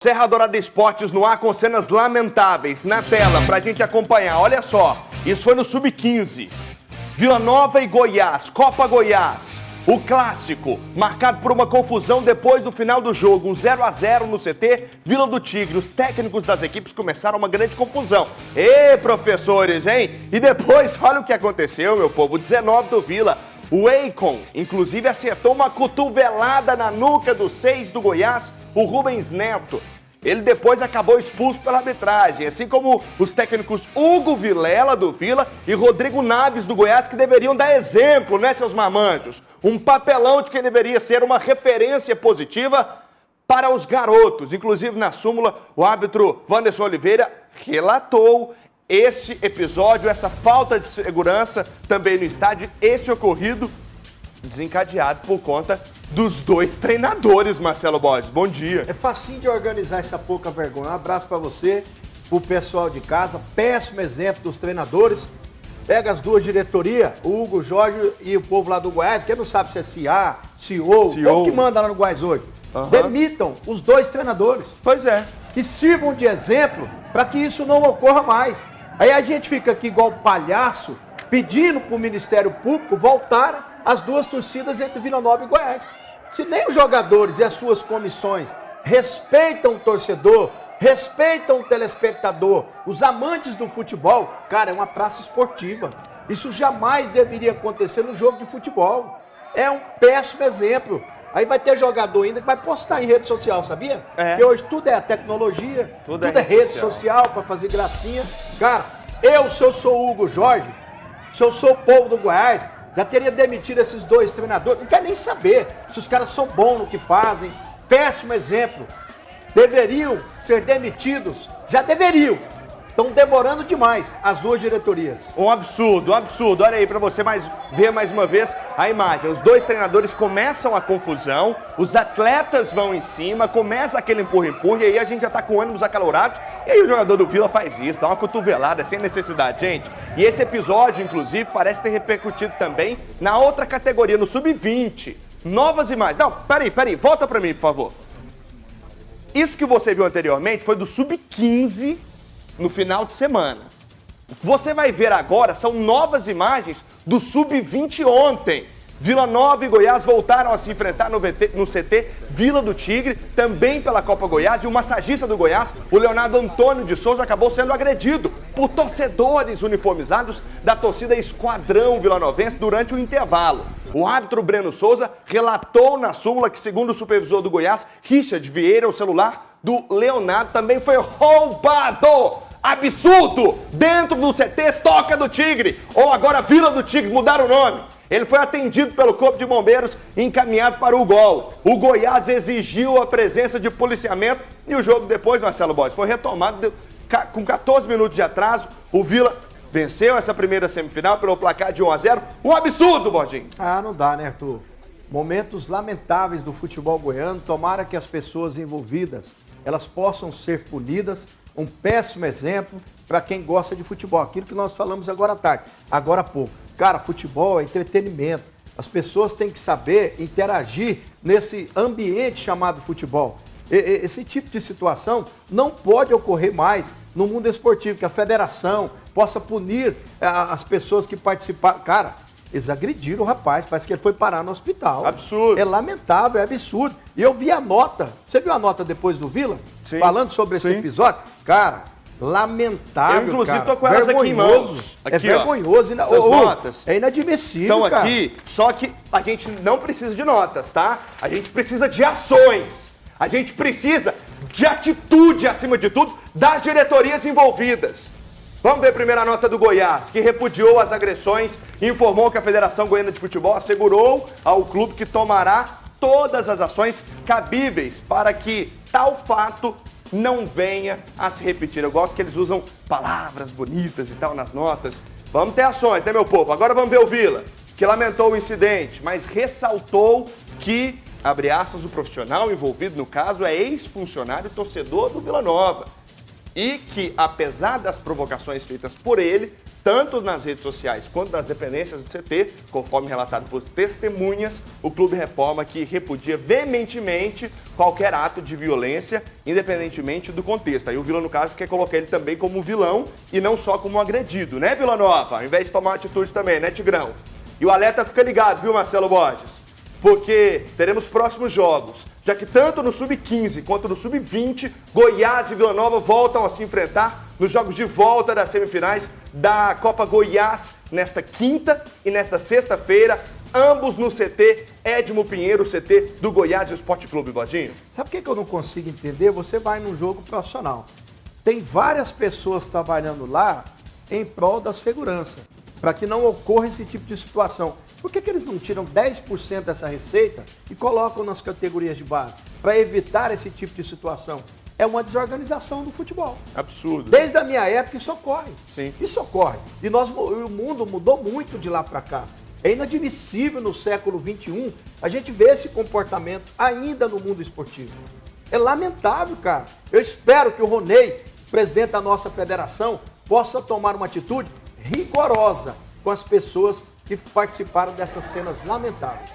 Serra Dourada Esportes no ar com cenas lamentáveis na tela pra gente acompanhar. Olha só, isso foi no Sub-15. Vila Nova e Goiás, Copa Goiás. O clássico, marcado por uma confusão depois do final do jogo, um 0-0 no CT Vila do Tigre. Os técnicos das equipes começaram uma grande confusão. Ê, professores, hein? E depois, olha o que aconteceu, meu povo. 19 do Vila. O Eikon, inclusive, acertou uma cotovelada na nuca do 6 do Goiás, o Rubens Neto. Ele depois acabou expulso pela arbitragem, assim como os técnicos Hugo Vilela, do Vila, e Rodrigo Naves, do Goiás, que deveriam dar exemplo, né, seus marmanjos? Um papelão de quem deveria ser uma referência positiva para os garotos. Inclusive, na súmula, o árbitro Wanderson Oliveira relatou esse episódio, essa falta de segurança também no estádio, esse ocorrido desencadeado por conta dos dois treinadores, Marcelo Borges. Bom dia. É facinho de organizar essa pouca vergonha. Um abraço para você, pro pessoal de casa. Péssimo exemplo dos treinadores. Pega as duas diretorias, o Hugo, Jorge e o povo lá do Goiás, porque não sabe se é CIA, CEO, o povo que manda lá no Goiás hoje. Demitam os dois treinadores. Pois é. Que sirvam de exemplo para que isso não ocorra mais. Aí a gente fica aqui igual palhaço, pedindo para o Ministério Público voltar as duas torcidas entre Vila Nova e Goiás. Se nem os jogadores e as suas comissões respeitam o torcedor, respeitam o telespectador, os amantes do futebol, cara, é uma praça esportiva. Isso jamais deveria acontecer no jogo de futebol. É um péssimo exemplo. Aí vai ter jogador ainda que vai postar em rede social, sabia? Porque hoje tudo é tecnologia, tudo é rede social para fazer gracinha. Cara, se eu sou o Hugo Jorge, se eu sou o povo do Goiás, já teria demitido esses dois treinadores. Não quero nem saber se os caras são bons no que fazem. Péssimo exemplo. Deveriam ser demitidos. Já deveriam. Estão demorando demais as duas diretorias. Um absurdo, um absurdo. Olha aí para você ver mais uma vez a imagem. Os dois treinadores começam a confusão, os atletas vão em cima, começa aquele empurra-empurra, e aí a gente já tá com ânimos acalorados, e aí o jogador do Vila faz isso, dá uma cotovelada sem necessidade, gente. E esse episódio, inclusive, parece ter repercutido também na outra categoria, no Sub-20. Novas imagens. Não, peraí, volta para mim, por favor. Isso que você viu anteriormente foi do Sub-15, no final de semana. O que você vai ver agora são novas imagens do Sub-20 ontem. Vila Nova e Goiás voltaram a se enfrentar no CT Vila do Tigre, também pela Copa Goiás, e o massagista do Goiás, o Leonardo Antônio de Souza, acabou sendo agredido por torcedores uniformizados da torcida Esquadrão Vilanovense durante o intervalo. O árbitro Breno Souza relatou na súmula que, segundo o supervisor do Goiás, Richard Vieira, o celular do Leonardo também foi roubado. Absurdo! Dentro do CT Toca do Tigre, ou agora Vila do Tigre, mudaram o nome. Ele foi atendido pelo Corpo de Bombeiros e encaminhado para o GOL. O Goiás exigiu a presença de policiamento e o jogo depois, Marcelo Borges, foi retomado com 14 minutos de atraso. O Vila venceu essa primeira semifinal pelo placar de 1-0. Um absurdo, Borginho. Não dá, né, Arthur? Momentos lamentáveis do futebol goiano. Tomara que as pessoas envolvidas elas possam ser punidas. Um péssimo exemplo para quem gosta de futebol. Aquilo que nós falamos agora à tarde, agora há pouco. Cara, futebol é entretenimento. As pessoas têm que saber interagir nesse ambiente chamado futebol. Esse tipo de situação não pode ocorrer mais no mundo esportivo, que a federação possa punir as pessoas que participaram. Cara, eles agrediram o rapaz, parece que ele foi parar no hospital. Absurdo. É lamentável, é absurdo. E eu vi a nota, você viu a nota depois do Vila? Sim. Falando sobre esse episódio? Cara, lamentável, eu, inclusive, cara. Tô com elas aqui em mãos. Aqui, é vergonhoso. Essas notas. É inadmissível, estão aqui, só que a gente não precisa de notas, tá? A gente precisa de ações. A gente precisa de atitude, acima de tudo, das diretorias envolvidas. Vamos ver a primeira nota do Goiás, que repudiou as agressões e informou que a Federação Goiana de Futebol assegurou ao clube que tomará todas as ações cabíveis para que tal fato não venha a se repetir. Eu gosto que eles usam palavras bonitas e tal nas notas. Vamos ter ações, né, meu povo? Agora vamos ver o Vila, que lamentou o incidente, mas ressaltou que, abre aspas, o profissional envolvido no caso é ex-funcionário torcedor do Vila Nova. E que, apesar das provocações feitas por ele, tanto nas redes sociais quanto nas dependências do CT, conforme relatado por testemunhas, o Clube Reforma que repudia veementemente qualquer ato de violência, independentemente do contexto. Aí o Vila, no caso, quer colocar ele também como vilão e não só como agredido, né, Vila Nova? Ao invés de tomar uma atitude também, né, Tigrão? E o alerta fica ligado, viu, Marcelo Borges? Porque teremos próximos jogos, já que tanto no Sub-15 quanto no Sub-20, Goiás e Vila Nova voltam a se enfrentar nos jogos de volta das semifinais da Copa Goiás nesta quinta e nesta sexta-feira, ambos no CT Edmo Pinheiro, CT do Goiás Esporte Clube, Borginho. Sabe o que eu não consigo entender? Você vai num jogo profissional, tem várias pessoas trabalhando lá em prol da segurança, para que não ocorra esse tipo de situação. Por que eles não tiram 10% dessa receita e colocam nas categorias de base? Para evitar esse tipo de situação. É uma desorganização do futebol. Absurdo. Desde a minha época isso ocorre. Sim. Isso ocorre. E o mundo mudou muito de lá para cá. É inadmissível no século XXI a gente ver esse comportamento ainda no mundo esportivo. É lamentável, cara. Eu espero que o Ronei, presidente da nossa federação, possa tomar uma atitude rigorosa com as pessoas que participaram dessas cenas lamentáveis.